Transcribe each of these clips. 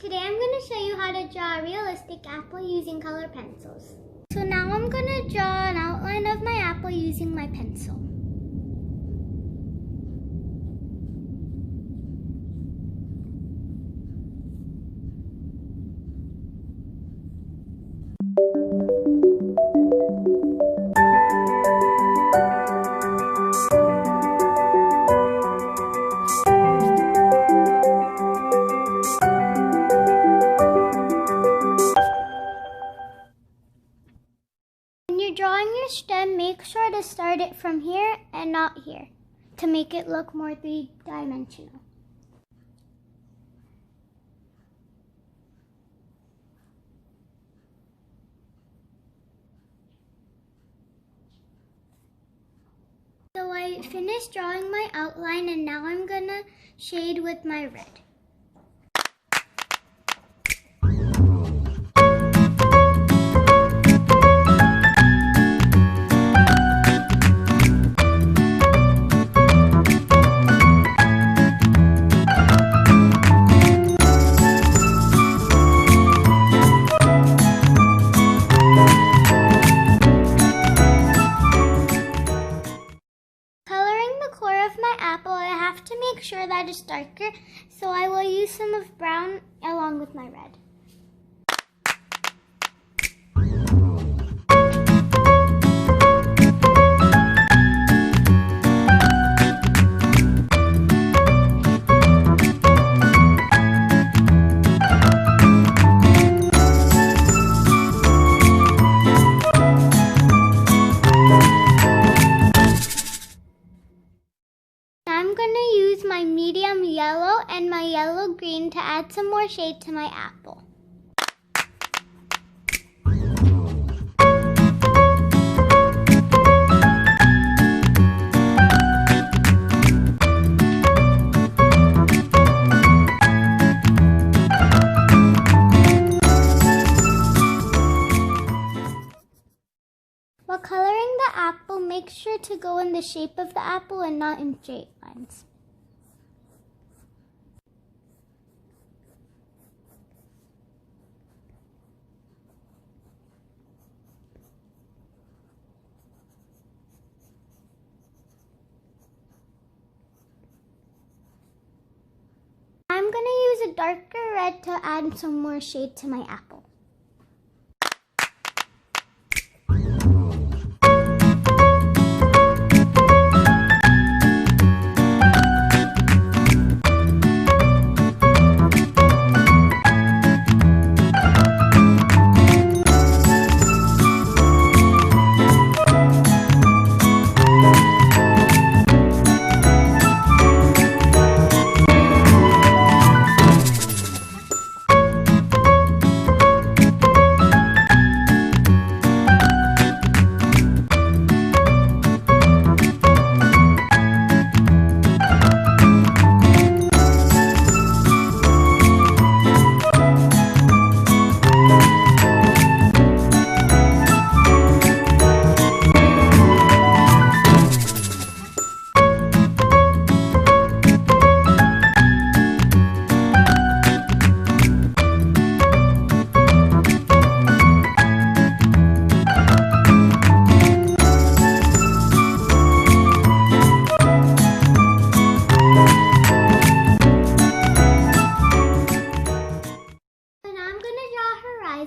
today I'm going to show you how to draw a realistic apple using color pencils. So now I'm going to draw an outline of my apple using my pencil. Drawing your stem, make sure to start it from here and not here to make it look more three-dimensional. So I finished drawing my outline and now I'm gonna shade with my red. Make sure that it's darker, so I will use some of brown along with my red. I'm going to use my medium yellow and my yellow green to add some more shade to my apple. While coloring the apple, make sure to go in the shape of the apple and not in straight lines. I'm going to use a darker red to add some more shade to my apple.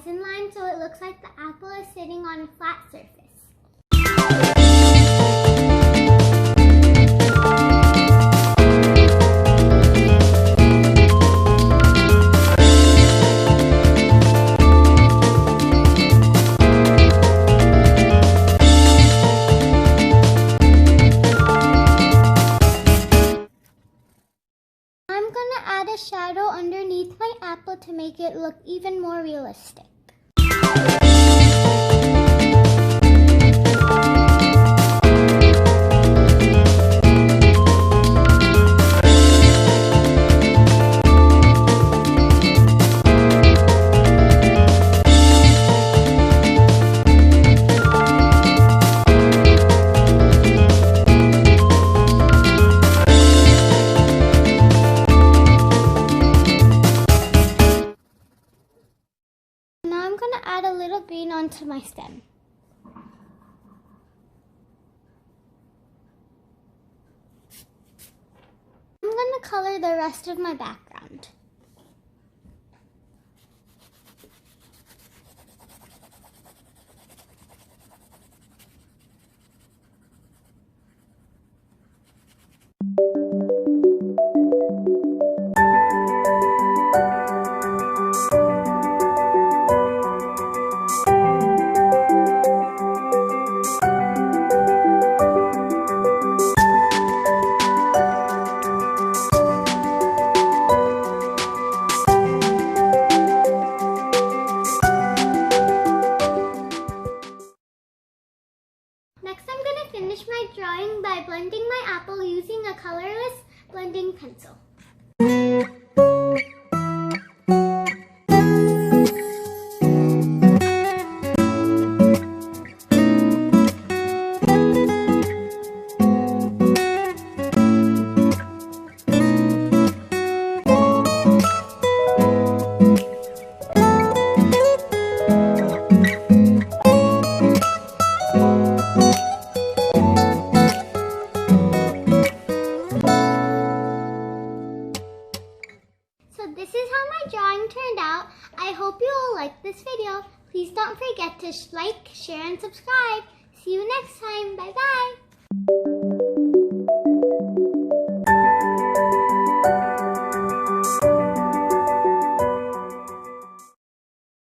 Line so it looks like the apple is sitting on a flat surface. I'm gonna add a shadow underneath my apple to make it look even more realistic. green onto my stem. I'm going to color the rest of my background. Next, I'm going to finish my drawing by blending my apple using a colorless blending pencil. So this is how my drawing turned out. I hope you all liked this video. Please don't forget to like, share, and subscribe. See you next time. Bye-bye.